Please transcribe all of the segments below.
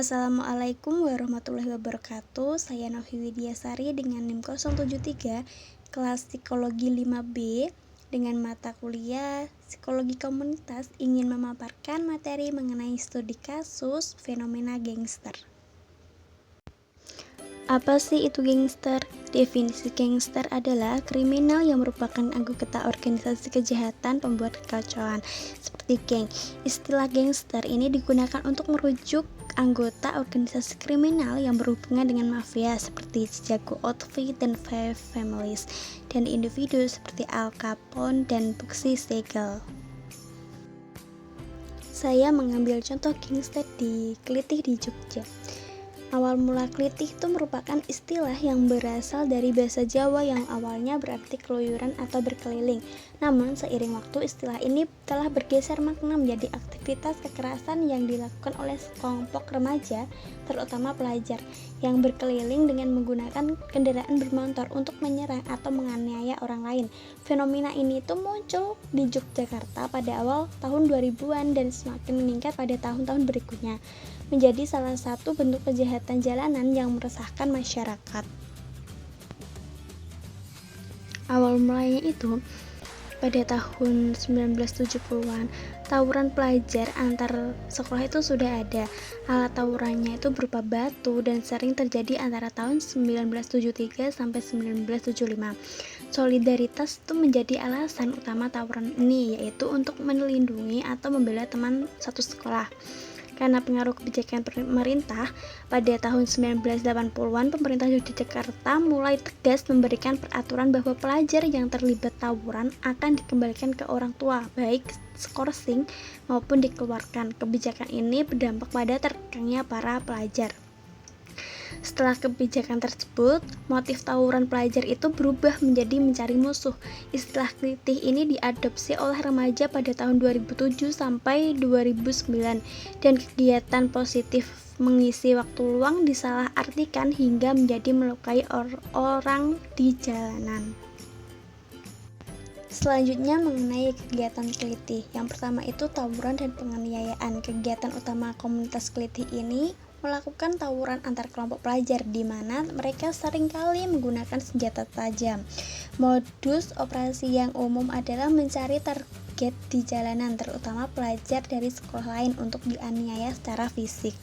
Assalamualaikum warahmatullahi wabarakatuh. Saya Novi Widiasari dengan NIM 073 kelas Psikologi 5B dengan mata kuliah Psikologi Komunitas ingin memaparkan materi mengenai studi kasus fenomena gangster. Apa sih itu gangster? Definisi gangster adalah kriminal yang merupakan anggota organisasi kejahatan pembuat kekacauan seperti geng. Istilah gangster ini digunakan untuk merujuk anggota organisasi kriminal yang berhubungan dengan mafia seperti Chicago Outfit dan Five Families, dan individu seperti Al Capone dan Bugsy Siegel. Saya mengambil contoh gangster di Kelitih di Jogja. Awal mula kelitih itu merupakan istilah yang berasal dari bahasa Jawa yang awalnya berarti keluyuran atau berkeliling. Namun seiring waktu istilah ini telah bergeser makna menjadi aktivitas kekerasan yang dilakukan oleh sekelompok remaja, terutama pelajar, yang berkeliling dengan menggunakan kendaraan bermotor untuk menyerang atau menganiaya orang lain. Fenomena ini itu muncul di Yogyakarta pada awal tahun 2000-an dan semakin meningkat pada tahun-tahun berikutnya, menjadi salah satu bentuk kejahatan jalanan yang meresahkan masyarakat. Awal mulanya itu pada tahun 1970-an, tawuran pelajar antar sekolah itu sudah ada. Alat tawurannya itu berupa batu dan sering terjadi antara tahun 1973 sampai 1975. Solidaritas itu menjadi alasan utama tawuran ini, yaitu untuk melindungi atau membela teman satu sekolah. Karena pengaruh kebijakan pemerintah, pada tahun 1980-an pemerintah Yogyakarta mulai tegas memberikan peraturan bahwa pelajar yang terlibat tawuran akan dikembalikan ke orang tua, baik skorsing maupun dikeluarkan. Kebijakan ini berdampak pada terkekangnya para pelajar. Setelah kebijakan tersebut, motif tawuran pelajar itu berubah menjadi mencari musuh. Istilah kelitih ini diadopsi oleh remaja pada tahun 2007 sampai 2009, dan kegiatan positif mengisi waktu luang disalahartikan hingga menjadi melukai orang di jalanan. Selanjutnya mengenai kegiatan kelitih. Yang pertama itu tawuran dan penganiayaan. Kegiatan utama komunitas kelitih ini melakukan tawuran antar kelompok pelajar, di mana mereka seringkali menggunakan senjata tajam. Modus operasi yang umum adalah mencari target di jalanan, terutama pelajar dari sekolah lain, untuk dianiaya secara fisik.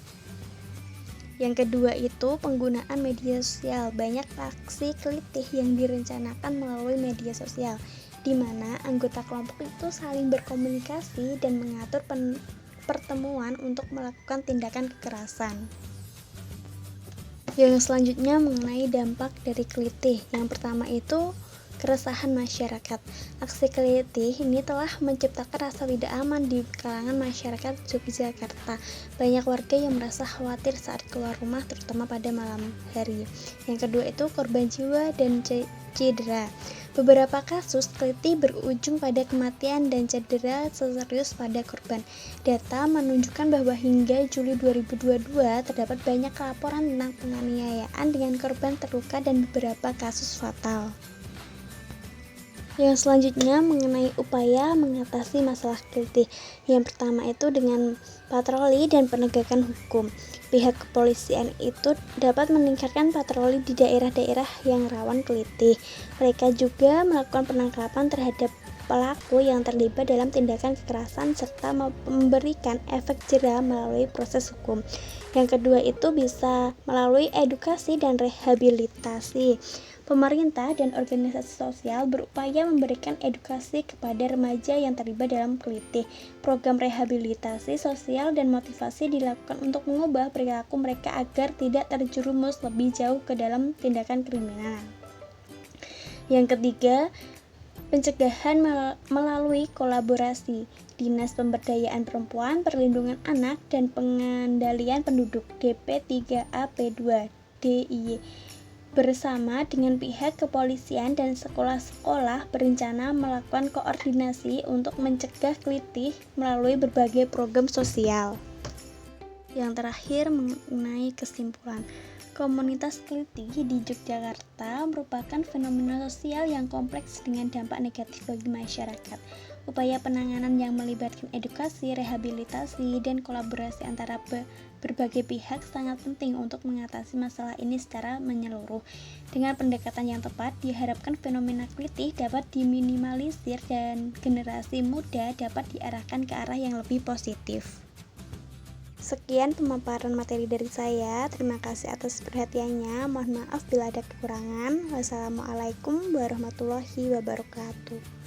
Yang kedua itu penggunaan media sosial. Banyak aksi kelitih yang direncanakan melalui media sosial, di mana anggota kelompok itu saling berkomunikasi dan mengatur pertemuan untuk melakukan tindakan kekerasan. Yang selanjutnya mengenai dampak dari kelitih. Yang pertama itu keresahan masyarakat. Aksi kelitih ini telah menciptakan rasa tidak aman di kalangan masyarakat Yogyakarta. Banyak warga yang merasa khawatir saat keluar rumah, terutama pada malam hari. Yang kedua itu korban jiwa dan cedera. Beberapa kasus kelitih berujung pada kematian dan cedera serius pada korban. Data menunjukkan bahwa hingga Juli 2022 terdapat banyak laporan tentang penganiayaan dengan korban terluka dan beberapa kasus fatal. Yang selanjutnya mengenai upaya mengatasi masalah kelitih. Yang pertama itu dengan patroli dan penegakan hukum. Pihak kepolisian itu dapat meningkatkan patroli di daerah-daerah yang rawan kelitih. Mereka juga melakukan penangkapan terhadap pelaku yang terlibat dalam tindakan kekerasan serta memberikan efek jera melalui proses hukum. Yang kedua itu bisa melalui edukasi dan rehabilitasi. Pemerintah dan organisasi sosial berupaya memberikan edukasi kepada remaja yang terlibat dalam kelitih. Program rehabilitasi sosial dan motivasi dilakukan untuk mengubah perilaku mereka agar tidak terjerumus lebih jauh ke dalam tindakan kriminal. Yang ketiga, pencegahan melalui kolaborasi Dinas Pemberdayaan Perempuan, Perlindungan Anak, dan Pengendalian Penduduk DP3AP2 DIY bersama dengan pihak kepolisian dan sekolah-sekolah berencana melakukan koordinasi untuk mencegah kelitih melalui berbagai program sosial. Yang terakhir mengenai kesimpulan. Komunitas kelitih di Yogyakarta merupakan fenomena sosial yang kompleks dengan dampak negatif bagi masyarakat. Upaya penanganan yang melibatkan edukasi, rehabilitasi, dan kolaborasi antara berbagai pihak sangat penting untuk mengatasi masalah ini secara menyeluruh. Dengan pendekatan yang tepat, diharapkan fenomena kelitih dapat diminimalisir dan generasi muda dapat diarahkan ke arah yang lebih positif. Sekian pemaparan materi dari saya. Terima kasih atas perhatiannya. Mohon maaf bila ada kekurangan. Wassalamualaikum warahmatullahi wabarakatuh.